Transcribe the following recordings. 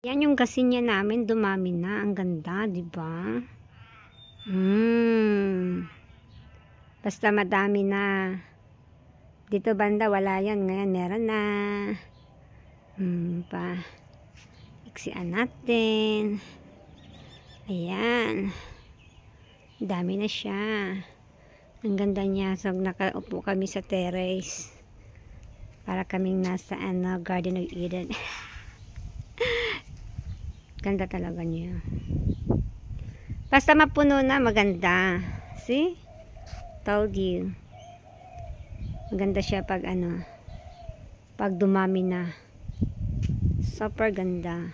Yan yung gasinya namin, dumami na. Ang ganda, di ba? Basta madami na. Dito banda wala yan. Ngayon meron na. Iksian natin. Ayan. Dami na siya. Ang ganda niya. So nakaupo kami sa terrace. Para kaming nasa Garden of Eden. Ganda talaga niya. Basta mapuno na, maganda. See? Told you. Maganda siya pag pag dumami na. Super ganda.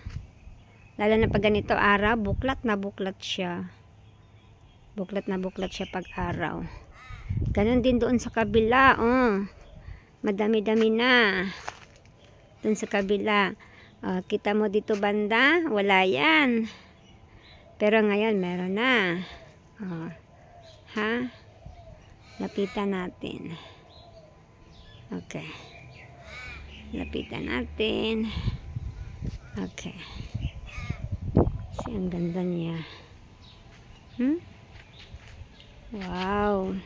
Lalo na pag ganito araw, buklat na buklat siya. Buklat na buklat siya pag araw. Ganon din doon sa kabila, oh. Madami-dami na. Doon sa kabila. Kita mo dito banda, wala yan. Pero ngayon meron na. Ha? Lapitan natin. Okay. Lapitan natin. Okay. Kasi ang ganda niya. Wow.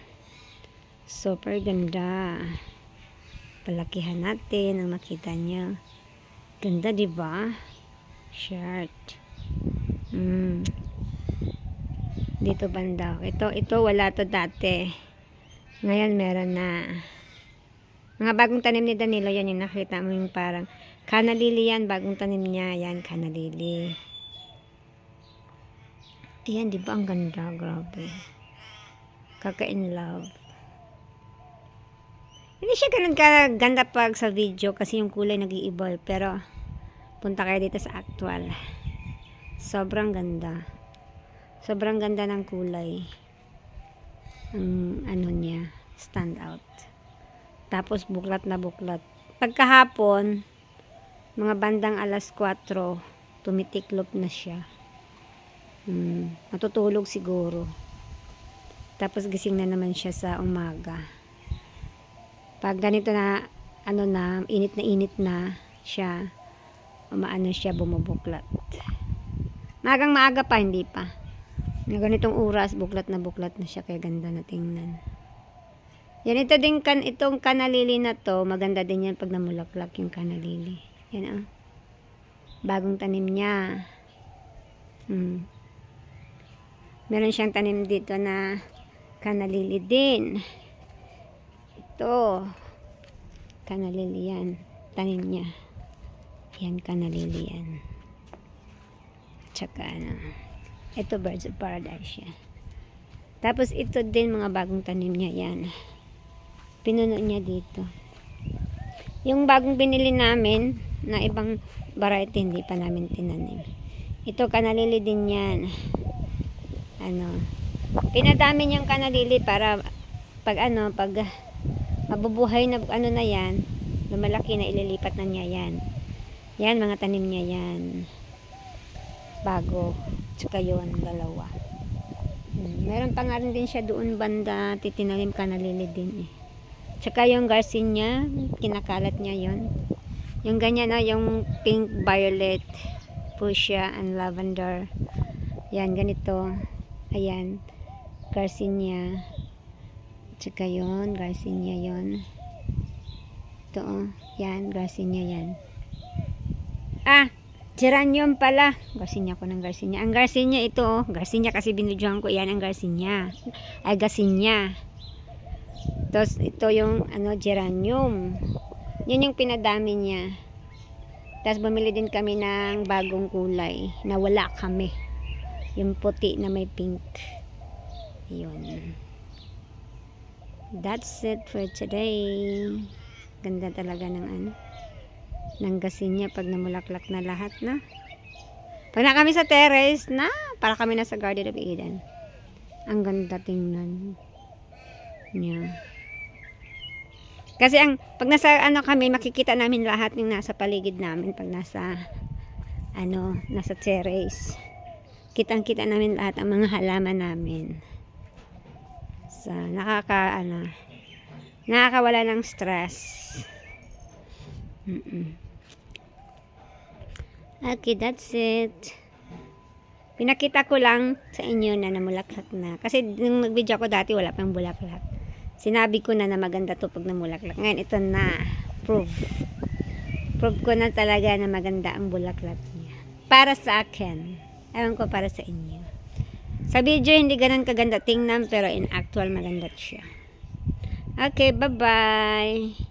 Super ganda. Palakihan natin ang makita niyo. Ganda, di ba? Shirt. Dito banda. Ito wala to dati. Ngayon meron na. Mga bagong tanim ni Danilo, yan yung nakita mo yung parang kanalili yan, bagong tanim niya. Yan, kanalili. Ayan, di ba? Ang ganda. Grabe. Kaka-in love. Hindi siya ganun kaganda pag sa video kasi yung kulay nag-iiba. Pero, punta kayo dito sa actual. Sobrang ganda. Sobrang ganda ng kulay. Ang niya, stand out. Tapos, buklat na buklat. Pagkahapon, mga bandang alas 4, tumitiklop na siya. Matutulog siguro. Tapos, gising na naman siya sa umaga. Pag ganito na, init na siya, siya, bumubuklat. Magang maaga pa, hindi pa. Na ganitong oras, buklat na siya, kaya ganda na tingnan. Yan, itong kanalili na to, maganda din yan pag namulaklak yung kanalili. Yan, bagong tanim niya. Meron siyang tanim dito na kanalili din. Ito, kanalili yan. Tanim niya. Yan, kanalili yan. Tsaka ito, birds of paradise yan. Tapos ito din, mga bagong tanim niya yan. Pinuno niya dito. Yung bagong binili namin, na ibang variety, hindi pa namin tinanim. Ito, kanalili din yan. Pinadami niyang kanalili para pag mabubuhay na na yan, lumalaki na, ililipat na niya yan. Yan, mga tanim niya yan. Bago. Tsaka yun, dalawa. Meron pa nga rin din siya doon banda, titinalim kanalili din eh. Tsaka yung garcinia, kinakalat niya yon. Yung ganyan yung pink, violet, fuchsia, and lavender. Yan, ganito. Ayan, garcinia. Tsaka yun, garcinia yun. Ito, yan, garcinia yan. Geranium pala. Garcinia ko ng garcinia. Ang garcinia ito, garcinia kasi binudyohan ko, yan ang garcinia. Garcinia. Tapos, ito yung, geranium. Yun yung pinadami niya. Tapos, bumili din kami ng bagong kulay na wala kami. Yung puti na may pink. Yun. That's it for today. Ganda talaga ng ng gasinya pag namulaklak na lahat na. Pag na kami sa terrace na, para kami na sa Garden of Eden. Ang ganda tingnan niya. Kasi pag nasa kami, makikita namin lahat ng nasa paligid namin pag nasa nasa terrace. Kitang-kita namin lahat ang mga halaman namin. So, nakakawala ng stress. Okay, that's it. Pinakita ko lang sa inyo na namulaklak na. Kasi nung nag-video ako dati, wala pang bulaklak. Sinabi ko na maganda to pag namulaklak. Ngayon, ito na. Proof. Proof ko na talaga na maganda ang bulaklak niya. Para sa akin. Ewan ko para sa inyo. Sa video, hindi ganun kaganda tingnan, pero in actual, maganda siya. Okay, bye-bye.